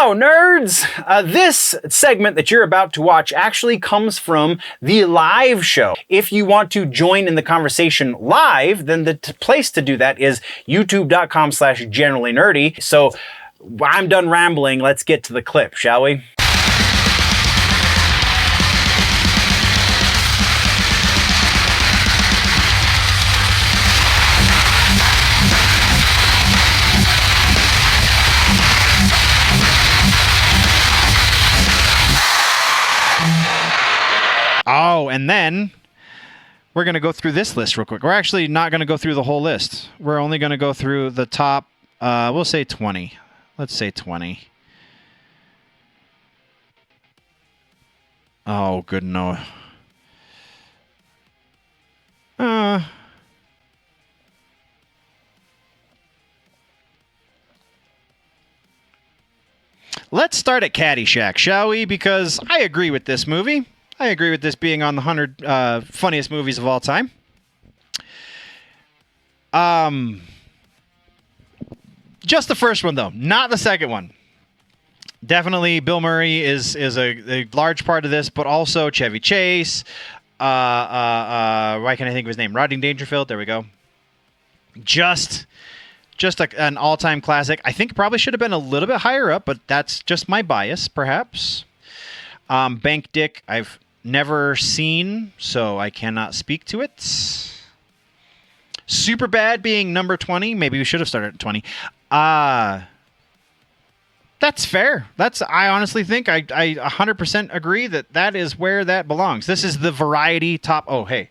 Hello, nerds! This segment that you're about to watch actually comes from the live show. If you want to join in the conversation live, then the place to do that is youtube.com/generallynerdy. So I'm done rambling. Let's get to the clip, shall we? Oh, and then we're going to go through this list real quick. We're actually not going to go through the whole list. We're only going to go through the top, we'll say 20. Let's say 20. Oh, good no. Let's start at Caddyshack, shall we? Because I agree with this movie. I agree with this being on the 100 funniest movies of all time. Just the first one, though, not the second one. Definitely Bill Murray is a large part of this, but also Chevy Chase. Why can't I think of his name? Rodney Dangerfield. There we go. Just an all-time classic. I think it probably should have been a little bit higher up, but that's just my bias, perhaps. Bank Dick, I've never seen, so I cannot speak to it. Superbad being number 20. Maybe we should have started at 20. That's fair. I honestly think I 100% agree that is where that belongs. This is the variety top. Oh, hey.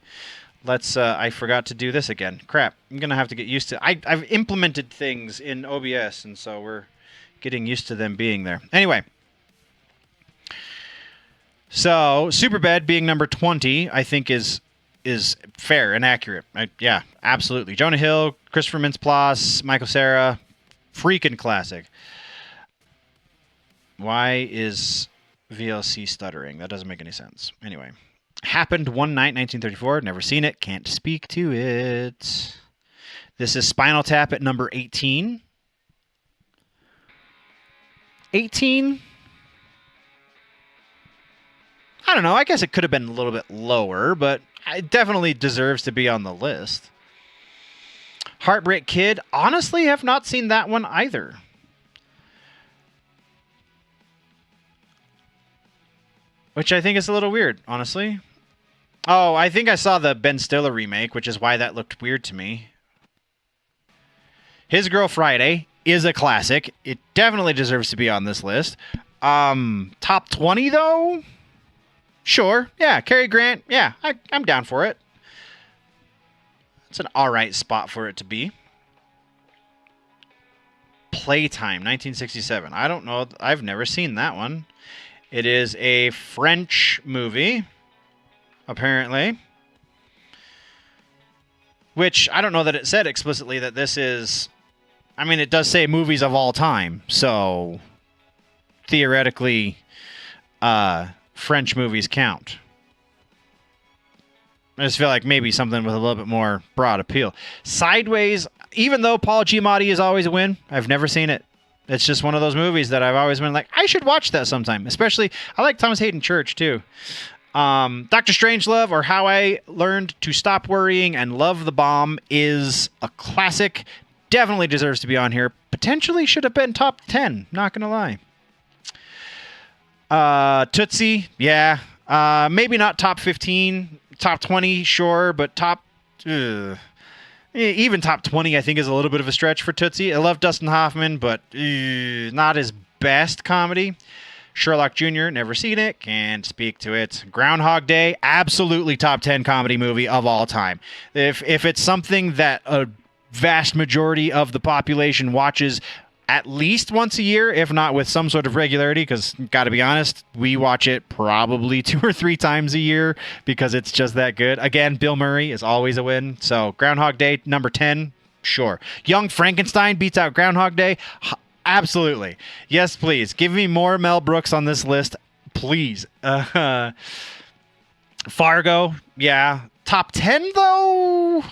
I forgot to do this again. Crap. I'm going to have to get used to it. I've implemented things in OBS, and so we're getting used to them being there. Anyway. So, Superbad being number 20, I think is fair and accurate. Yeah, absolutely. Jonah Hill, Christopher Mintz-Plasse, Michael Cera, freaking classic. Why is VLC stuttering? That doesn't make any sense. Anyway. Happened One Night, 1934. Never seen it. Can't speak to it. This is Spinal Tap at number 18. 18? I don't know. I guess it could have been a little bit lower, but it definitely deserves to be on the list. Heartbreak Kid. Honestly, have not seen that one either. Which I think is a little weird, honestly. Oh, I think I saw the Ben Stiller remake, which is why that looked weird to me. His Girl Friday is a classic. It definitely deserves to be on this list. Top 20, though? Sure. Yeah, Cary Grant. Yeah, I'm down for it. It's an alright spot for it to be. Playtime, 1967. I don't know. I've never seen that one. It is a French movie, apparently. Which, I don't know that it said explicitly that this is... I mean, it does say movies of all time, so... Theoretically, French movies count. I just feel like maybe something with a little bit more broad appeal. Sideways, even though Paul Giamatti is always a win, I've never seen it. It's just one of those movies that I've always been like, I should watch that sometime. Especially, I like Thomas Hayden Church, too. Dr. Strangelove, or How I Learned to Stop Worrying and Love the Bomb, is a classic. Definitely deserves to be on here. Potentially should have been top 10, not going to lie. Tootsie, yeah. Maybe not top 15, top 20, sure, but even top 20, I think, is a little bit of a stretch for Tootsie. I love Dustin Hoffman, but not his best comedy. Sherlock Jr., never seen it, can't speak to it. Groundhog Day, absolutely top 10 comedy movie of all time. If it's something that a vast majority of the population watches at least once a year, if not with some sort of regularity, because, gotta be honest, we watch it probably 2 or 3 times a year because it's just that good. Again, Bill Murray is always a win. So Groundhog Day, number 10, sure. Young Frankenstein beats out Groundhog Day. Absolutely. Yes, please. Give me more Mel Brooks on this list, please. Fargo, yeah. Top 10, though?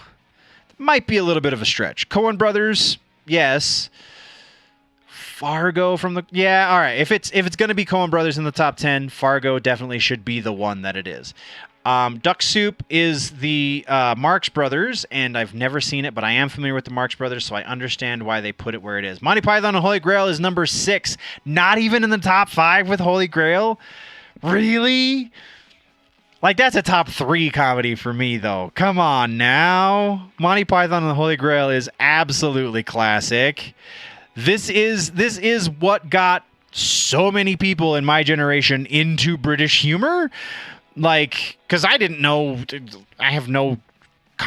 Might be a little bit of a stretch. Coen Brothers, yes. Fargo from the all right. If it's gonna be Coen Brothers in the top 10, Fargo definitely should be the one that it is. Duck Soup is the Marx Brothers, and I've never seen it, but I am familiar with the Marx Brothers, so I understand why they put it where it is. Monty Python and Holy Grail is number 6, not even in the top 5 with Holy Grail. Really? Like, that's a top 3 comedy for me, though. Come on now. Monty Python and the Holy Grail is absolutely classic. This is what got so many people in my generation into British humor. Like, because I didn't know, I have no,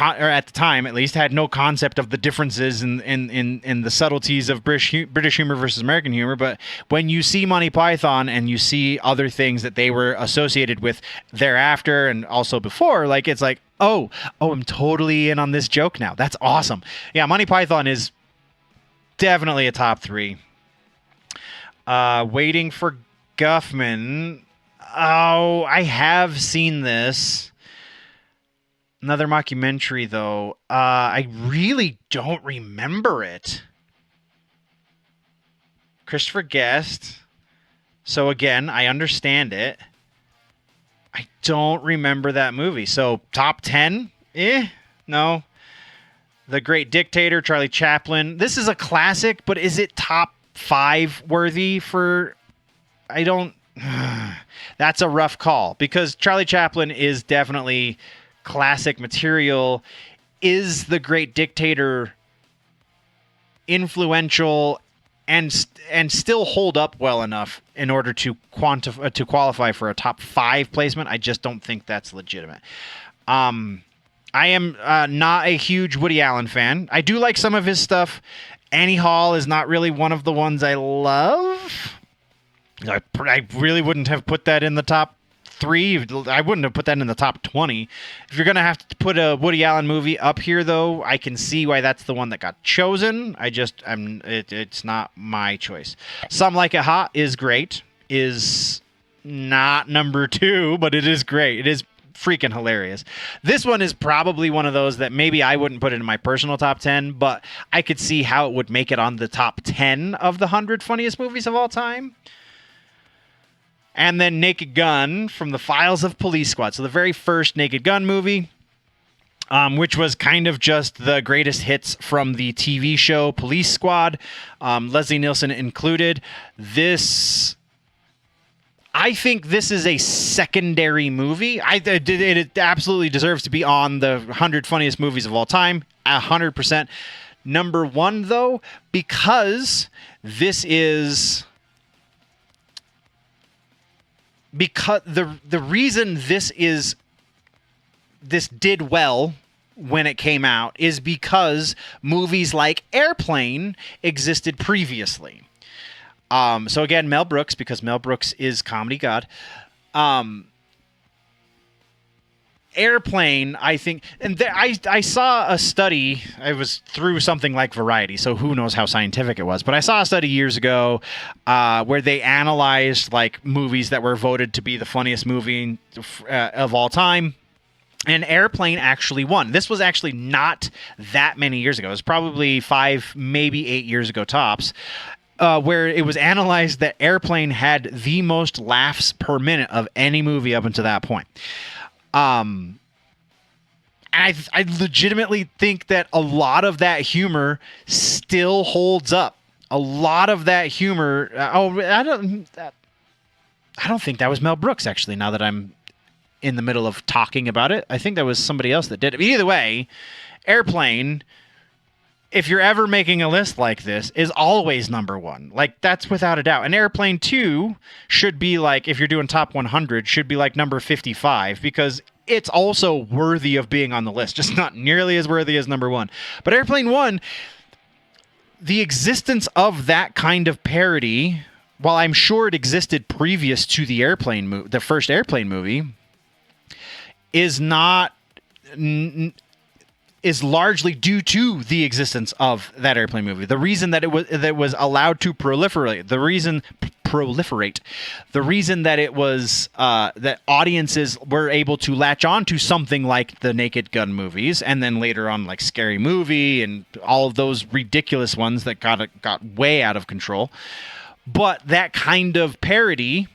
or at the time at least, had no concept of the differences in the subtleties of British humor versus American humor. But when you see Monty Python and you see other things that they were associated with thereafter and also before, like, it's like, oh, I'm totally in on this joke now. That's awesome. Yeah, Monty Python is definitely a top 3. Waiting for Guffman. Oh, I have seen this. Another mockumentary, though. I really don't remember it. Christopher Guest. So again, I understand it. I don't remember that movie. So top 10? No. The Great Dictator, Charlie Chaplin. This is a classic, but is it top 5 worthy for... I don't... That's a rough call, because Charlie Chaplin is definitely classic material. Is The Great Dictator influential and still hold up well enough in order to qualify for a top 5 placement? I just don't think that's legitimate. I am not a huge Woody Allen fan. I do like some of his stuff. Annie Hall is not really one of the ones I love. I really wouldn't have put that in the top 3. I wouldn't have put that in the top 20. If you're going to have to put a Woody Allen movie up here, though, I can see why that's the one that got chosen. It's not my choice. Some Like It Hot is great. Is not number 2, but it is great. It is freaking hilarious. This one is probably one of those that maybe I wouldn't put it in my personal top 10, but I could see how it would make it on the top 10 of the 100 funniest movies of all time. And then Naked Gun from the Files of Police Squad. So the very first Naked Gun movie, which was kind of just the greatest hits from the TV show Police Squad, Leslie Nielsen included. I think this is a secondary movie. It absolutely deserves to be on the 100 funniest movies of all time, 100%. Number 1, though, because this is... Because the reason this did well when it came out is because movies like Airplane existed previously. So again, Mel Brooks, because Mel Brooks is comedy god. Airplane, I think, and I saw a study. I was through something like Variety, so who knows how scientific it was. But I saw a study years ago where they analyzed like movies that were voted to be the funniest movie of all time. And Airplane actually won. This was actually not that many years ago. It was probably 5, maybe 8 years ago tops. Where it was analyzed that Airplane had the most laughs per minute of any movie up until that point. And I legitimately think that a lot of that humor still holds up. A lot of that humor. I don't think that was Mel Brooks, actually, now that I'm in the middle of talking about it. I think that was somebody else that did it. But either way, Airplane, if you're ever making a list like this, is always number 1. Like, that's without a doubt. And Airplane 2 should be like, if you're doing top 100, should be like number 55, because it's also worthy of being on the list, just not nearly as worthy as number 1. But Airplane 1, the existence of that kind of parody, while I'm sure it existed previous to the the first Airplane movie, is not... is largely due to the existence of that Airplane movie. The reason that it was allowed to proliferate, the reason proliferate. The reason that it was that audiences were able to latch on to something like the Naked Gun movies, and then later on like Scary Movie and all of those ridiculous ones that got way out of control. But that kind of parody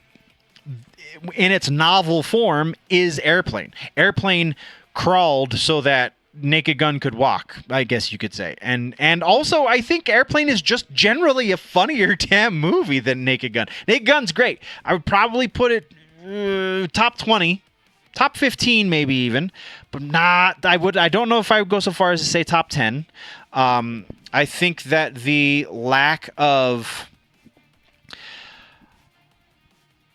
in its novel form is Airplane. Airplane crawled so that Naked Gun could walk, I guess you could say. And also, I think Airplane is just generally a funnier damn movie than Naked Gun. Naked Gun's great. I would probably put it top 20, top 15 maybe even, but not. I don't know if I would go so far as to say top 10. I think that the lack of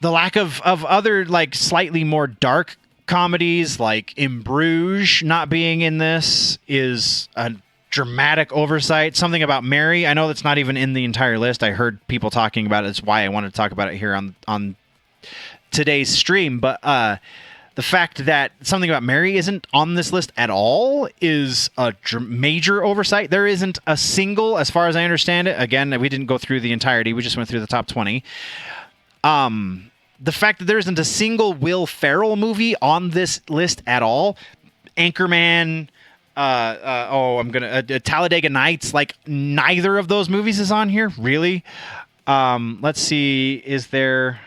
other like slightly more dark comedies like In Bruges not being in this is a dramatic oversight. Something About Mary, I know that's not even in the entire list. I heard people talking about it. That's why I wanted to talk about it here on today's stream. But the fact that Something About Mary isn't on this list at all is a major oversight. There isn't a single, as far as I understand it, again, we didn't go through the entirety. We just went through the top 20. The fact that there isn't a single Will Ferrell movie on this list at all, Anchorman, Talladega Nights, like neither of those movies is on here, really. Let's see, is there?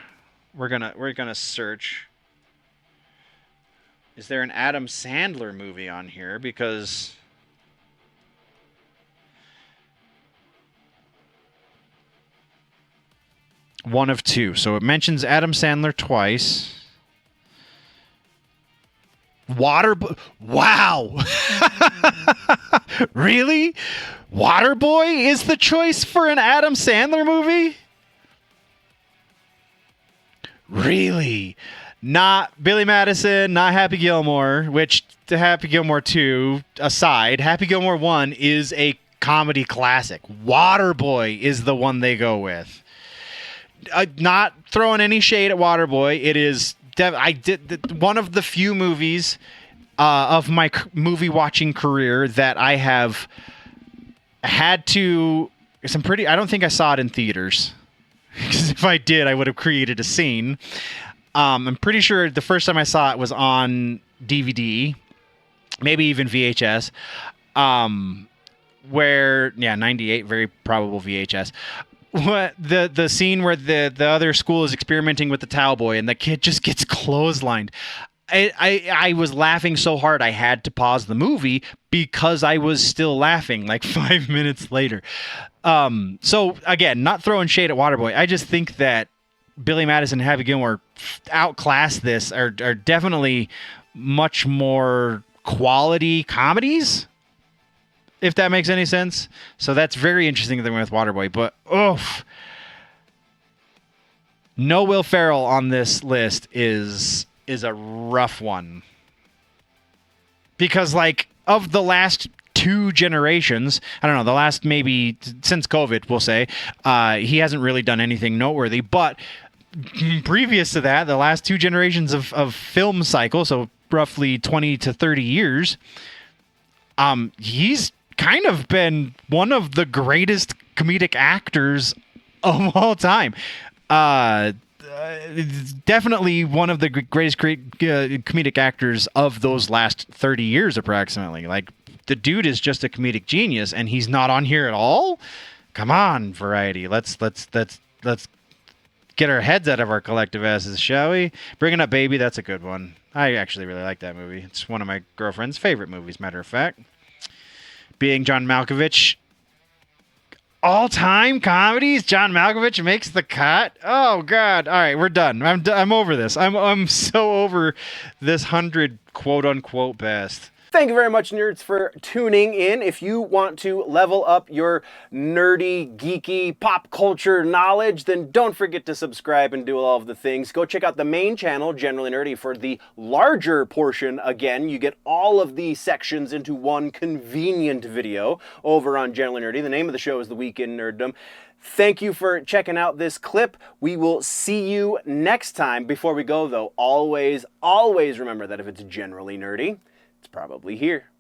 We're gonna search. Is there an Adam Sandler movie on here? Because one of two. So it mentions Adam Sandler twice. Wow. Really? Waterboy is the choice for an Adam Sandler movie? Really? Not Billy Madison, not Happy Gilmore, which to Happy Gilmore 2 aside, Happy Gilmore 1 is a comedy classic. Waterboy is the one they go with. Not throwing any shade at Waterboy. It is one of the few movies of my movie watching career that I have had to. I don't think I saw it in theaters, because if I did, I would have created a scene. I'm pretty sure the first time I saw it was on DVD, maybe even VHS. 98, very probable VHS. What the scene where the other school is experimenting with the towel boy and the kid just gets clotheslined. I was laughing so hard I had to pause the movie because I was still laughing like 5 minutes later. So again, not throwing shade at Waterboy. I just think that Billy Madison and Happy Gilmore outclass this, are definitely much more quality comedies, if that makes any sense. So that's very interesting that they went with Waterboy. But, no Will Ferrell on this list is a rough one. Because, like, of the last two generations, I don't know, the last maybe since COVID, we'll say, he hasn't really done anything noteworthy. But previous to that, the last two generations of film cycle, so roughly 20 to 30 years, he's kind of been one of the greatest comedic actors of all time. Definitely one of the greatest comedic actors of those last 30 years, approximately. Like, the dude is just a comedic genius, and he's not on here at all. Come on, Variety. Let's get our heads out of our collective asses, shall we? Bringing Up Baby, that's a good one. I actually really like that movie. It's one of my girlfriend's favorite movies, matter of fact. Being John Malkovich, all-time comedies. John Malkovich makes the cut. Oh God! All right, we're done. I'm over this. I'm so over this 100 quote-unquote best. Thank you very much, nerds, for tuning in. If you want to level up your nerdy, geeky, pop culture knowledge, then don't forget to subscribe and do all of the things. Go check out the main channel, Generally Nerdy, for the larger portion. Again, you get all of the sections into one convenient video over on Generally Nerdy. The name of the show is The Week in Nerddom. Thank you for checking out this clip. We will see you next time. Before we go, though, always remember that if it's generally nerdy, it's probably here.